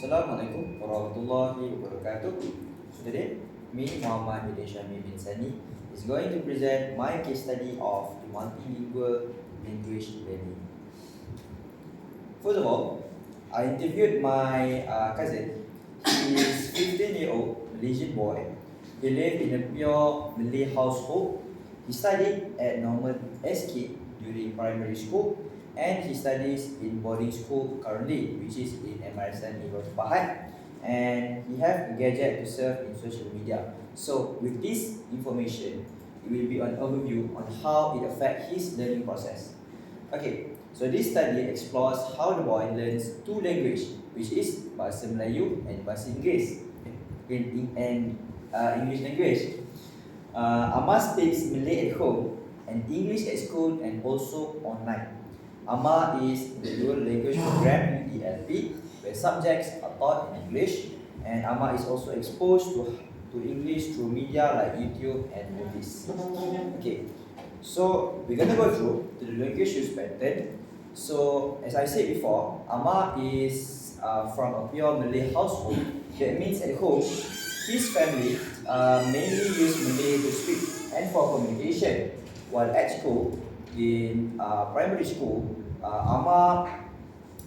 Assalamualaikum warahmatullahi wabarakatuh. Today, me, Muhammad bin Shahmie bin Sani, is going to present my case study of the multilingual language learning. First of all, I interviewed my cousin. He is 15-year-old Malaysian boy. He lived in a pure Malay household. He studied at normal SK during primary school, and he studies in boarding school currently, which is in MRSM Ibrahim Pahat, and he have a gadget to surf in social media. So with this information, it will be an overview on how it affects his learning process. Okay, so this study explores how the boy learns two languages, which is Bahasa Melayu and Bahasa Inggeris, English language. Amma speaks Malay at home and English at school and also online. Amma is the dual language program UDLP, where subjects are taught in English, and Amma is also exposed to English through media like YouTube and movies. Okay, so we're gonna go through to the language use pattern. So as I said before, Amma is from a pure Malay household. That means at home, his family mainly use Malay to speak and for communication, while at school, in primary school, Amma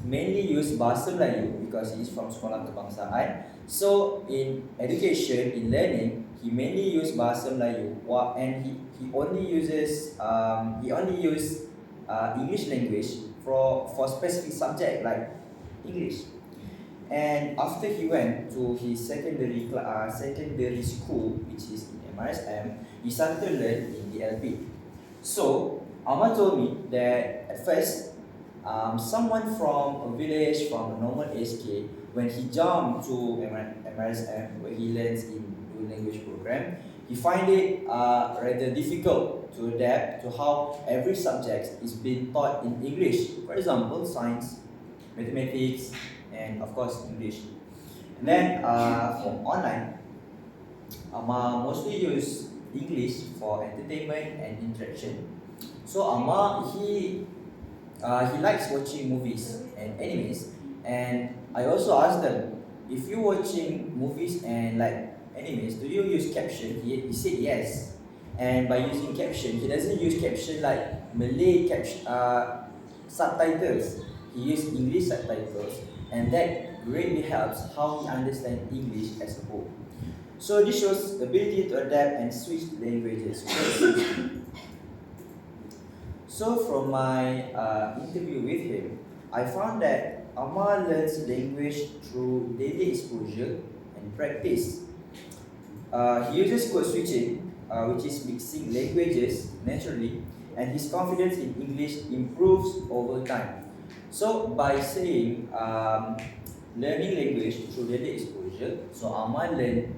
mainly use Bahasa Melayu because he is from Sekolah Kebangsaan. So in education, in learning, he mainly use Bahasa Melayu, and he only uses English language for specific subject like English. And after he went to his secondary school, which is in MRSM, he started to learn in DLP. So Amma told me that at first, someone from a village, from a normal SK, when he jumped to MRSM, where he learns in dual language program, he find it rather difficult to adapt to how every subject is being taught in English. For example, science, mathematics, and of course English. And then for online, Amma mostly use English for entertainment and interaction. So Amma he likes watching movies and animes, and I also asked them, if you watching movies and like animes, do you use caption? He said yes. And by using caption, he doesn't use caption like Malay subtitles. He uses English subtitles, and that greatly helps how he understands English as a whole. So this shows ability to adapt and switch languages. So from my interview with him, I found that Amma learns language through daily exposure and practice. He uses code switching, which is mixing languages naturally, and his confidence in English improves over time. So by saying learning language through daily exposure, so Amma learned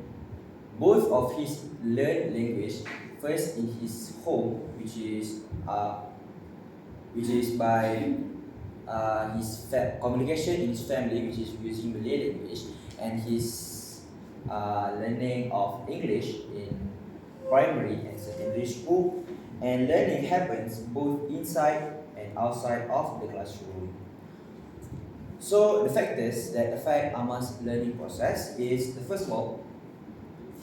both of his learned language first in his home, which is by his communication in his family, which is using Malay language, and his learning of English in primary and secondary school. And learning happens both inside and outside of the classroom. So the factors that affect Amma's learning process is, the first of all,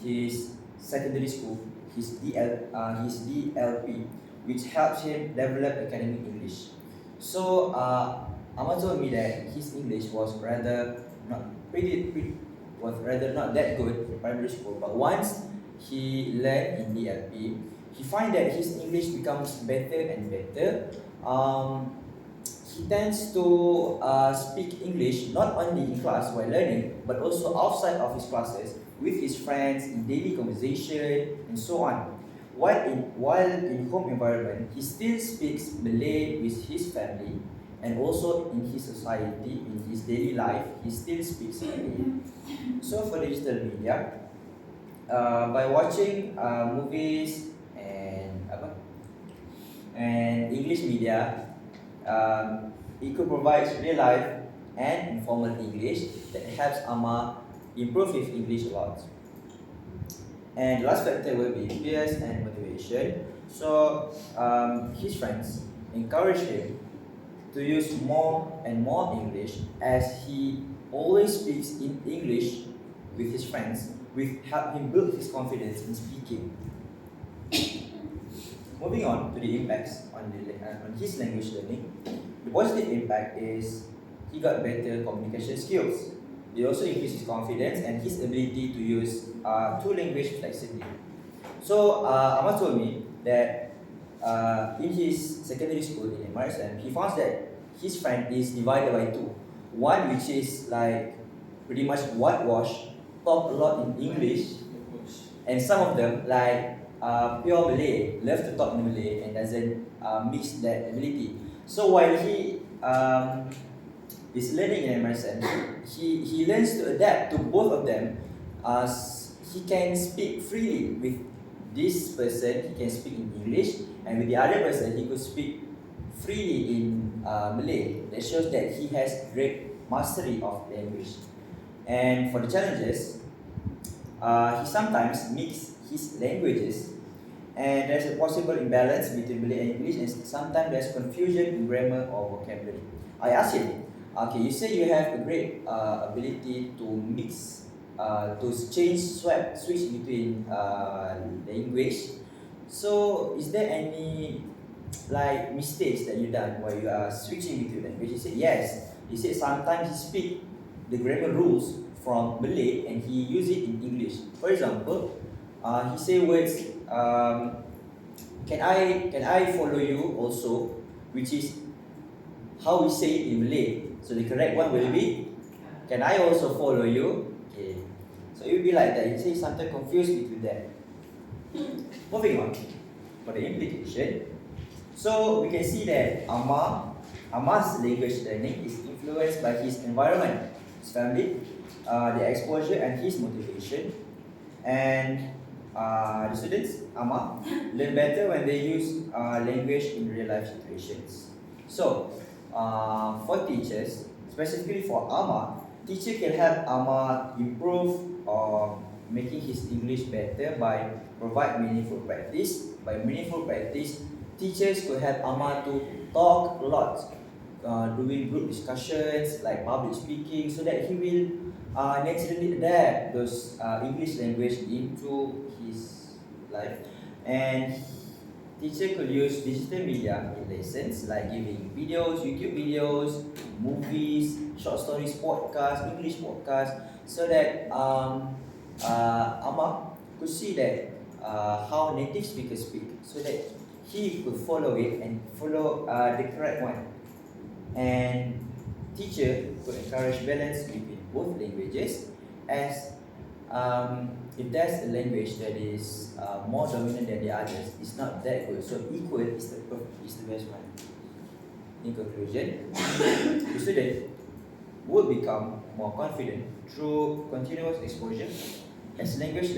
his secondary school, his DLP, which helps him develop academic English. So Amma told me that his English was rather not that good in primary school, but once he learned in DLP, he find that his English becomes better and better. He tends to speak English not only in class while learning, but also outside of his classes with his friends in daily conversation and so on. While in home environment, he still speaks Malay with his family, and also in his society, in his daily life, he still speaks Malay. So for digital media, by watching movies and English media, it could provide real life and informal English that helps Amma improve his English a lot. And the last factor will be peers and motivation. So his friends encourage him to use more and more English as he always speaks in English with his friends, will help him build his confidence in speaking. Moving on to the impacts on his language learning, the positive impact is he got better communication skills. It also increased his confidence and his ability to use two languages flexibly. So Ahmad told me that in his secondary school in MRSM, he found that his friend is divided by two. One which is like pretty much whitewash, talk a lot in English, and some of them like pure Malay, love to talk in Malay and doesn't mix that ability. So while he is learning in MRSM, he learns to adapt to both of them. He can speak freely with this person, he can speak in English, and with the other person, he could speak freely in Malay. That shows that he has great mastery of language. And for the challenges, he sometimes mix his languages, and there's a possible imbalance between Malay and English, and sometimes there's confusion in grammar or vocabulary. I asked him, okay, you say you have a great ability to mix, to switch between language. So, is there any like mistakes that you done while you are switching between language? He said yes. He said sometimes he speak the grammar rules from Malay and he use it in English. For example, he say words. Can I follow you also, which is how we say it in Malay. So the correct one will be, can I also follow you? Okay. So it will be like that. You say sometimes confused between that. Moving on for the implication. So we can see that Ahmad's language learning is influenced by his environment, his family, the exposure and his motivation. And the students, Ahmad, learn better when they use language in real life situations. So, for teachers, specifically for Ahmad, teacher can help Ahmad improve or making his English better by provide meaningful practice. By meaningful practice, teachers could help Ahmad to talk a lot, doing group discussions like public speaking, so that he will naturally adapt those English language into his life. And teacher could use digital media in lessons like giving videos, YouTube videos, movies, short stories, podcasts, English podcasts, so that Ahmad could see that how native speakers speak, so that he could follow it and follow the correct one. And teacher could encourage balance between both languages, as if there's a language that is more dominant than the others, it's not that good. So equal is the best one. In conclusion, the student would become more confident through continuous exposure as language